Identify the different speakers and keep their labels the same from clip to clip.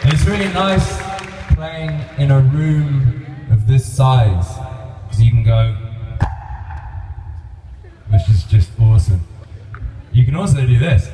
Speaker 1: It's really nice playing in a room of this size, because you can go, which is just awesome. You can also do this.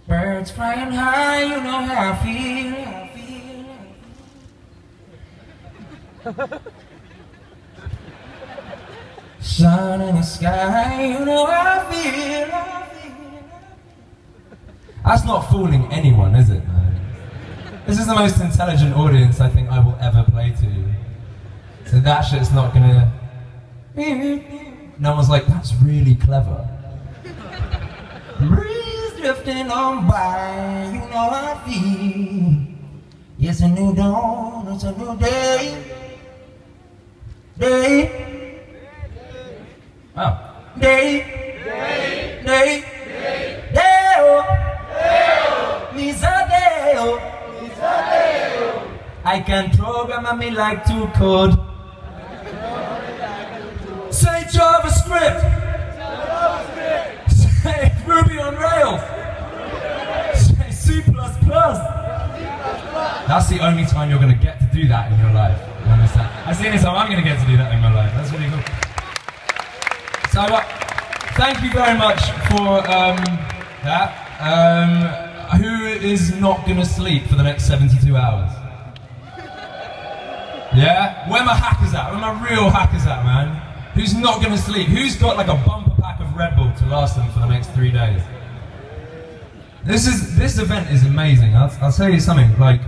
Speaker 2: Birds flying high, you know how I feel. Sun in the sky, you know how I feel.
Speaker 1: That's not fooling anyone, is it? No. This is the most intelligent audience I think I will ever play to. So that shit's not gonna... No one's like, that's really clever.
Speaker 2: Breeze drifting on by, you know how I feel. It's a new dawn, it's a new day. Day.
Speaker 1: Oh.
Speaker 2: Day. Day. Day. Misadeo. I can program me like to code. Say JavaScript. Say Ruby on Rails. Say C++.
Speaker 1: That's the only time you're going to get to do that in your life. You understand? That's the only time I'm going to get to do that in my life. That's really cool. So, thank you very much for that. Who is not going to sleep for the next 72 hours? Yeah? Where my hackers at? Where my real hackers at, man? Who's not going to sleep? Who's got like a bumper pack of Red Bull to last them for the next 3 days? This event is amazing. I'll tell you something, like,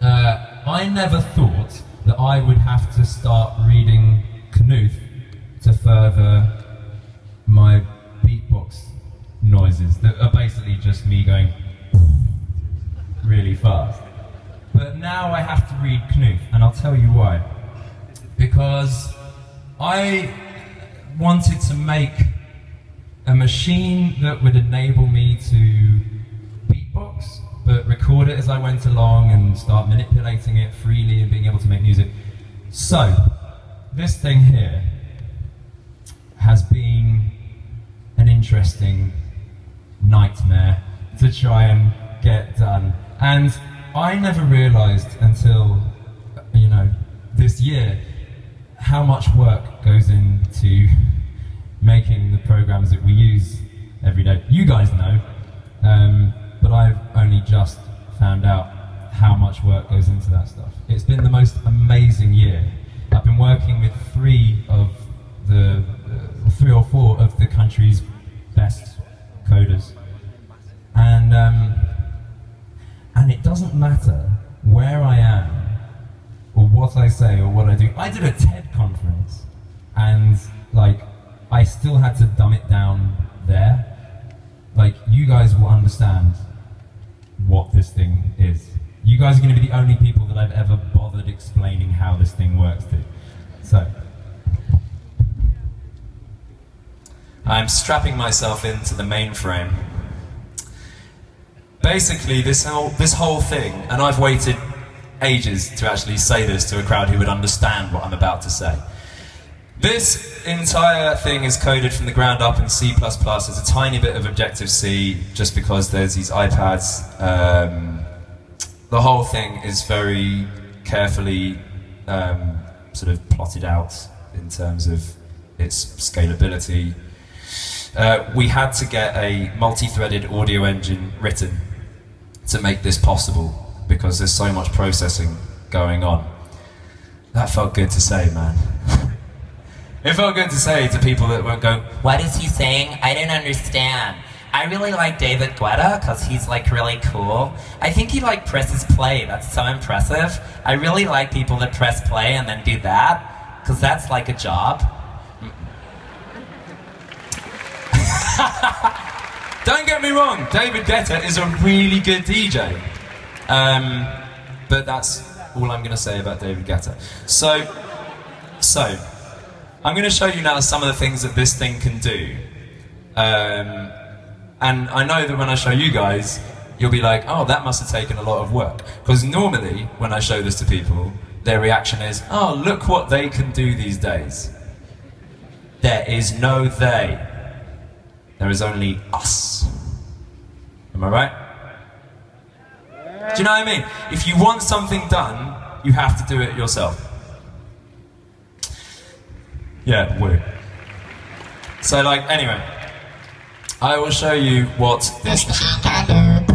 Speaker 1: I never thought that I would have to start reading Knuth to further my beatbox noises that are basically just me going really fast. But now I have to read Knuth, and I'll tell you why. Because I wanted to make a machine that would enable me to beatbox, but record it as I went along and start manipulating it freely and being able to make music. So, this thing here has been an interesting nightmare to try and get done. And I never realized until, you know, this year how much work goes into making the programs that we use every day. You guys know, but I've only just found out how much work goes into that stuff. It's been the most amazing year. I've been working with three or four of the country's best coders, and it doesn't matter where I am or what I say or what I do. I did a TED conference, and like I still had to dumb it down there. Like, you guys will understand what this thing is. You guys are going to be the only people that I've ever bothered explaining how this thing works to. So, I'm strapping myself into the mainframe. Basically, this whole thing, and I've waited ages to actually say this to a crowd who would understand what I'm about to say. This entire thing is coded from the ground up in C++. There's a tiny bit of Objective-C, just because there's these iPads. The whole thing is very carefully sort of plotted out in terms of its scalability. We had to get a multi-threaded audio engine written to make this possible, because there's so much processing going on. That felt good to say, man. It felt good to say to people that weren't going, "What is he saying? I don't understand."
Speaker 3: I really like David Guetta because he's like really cool. I think he like presses play. That's so impressive. I really like people that press play and then do that because that's like a job.
Speaker 1: Don't get me wrong, David Guetta is a really good DJ. But that's all I'm going to say about David Guetta. So, I'm going to show you now some of the things that this thing can do. And I know that when I show you guys, you'll be like, oh, that must have taken a lot of work. Because normally, when I show this to people, their reaction is, oh, look what they can do these days. There is no they. There is only us. Am I right? Do you know what I mean? If you want something done, you have to do it yourself. Yeah, woo. So like, anyway, I will show you what this can do.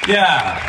Speaker 1: Yeah.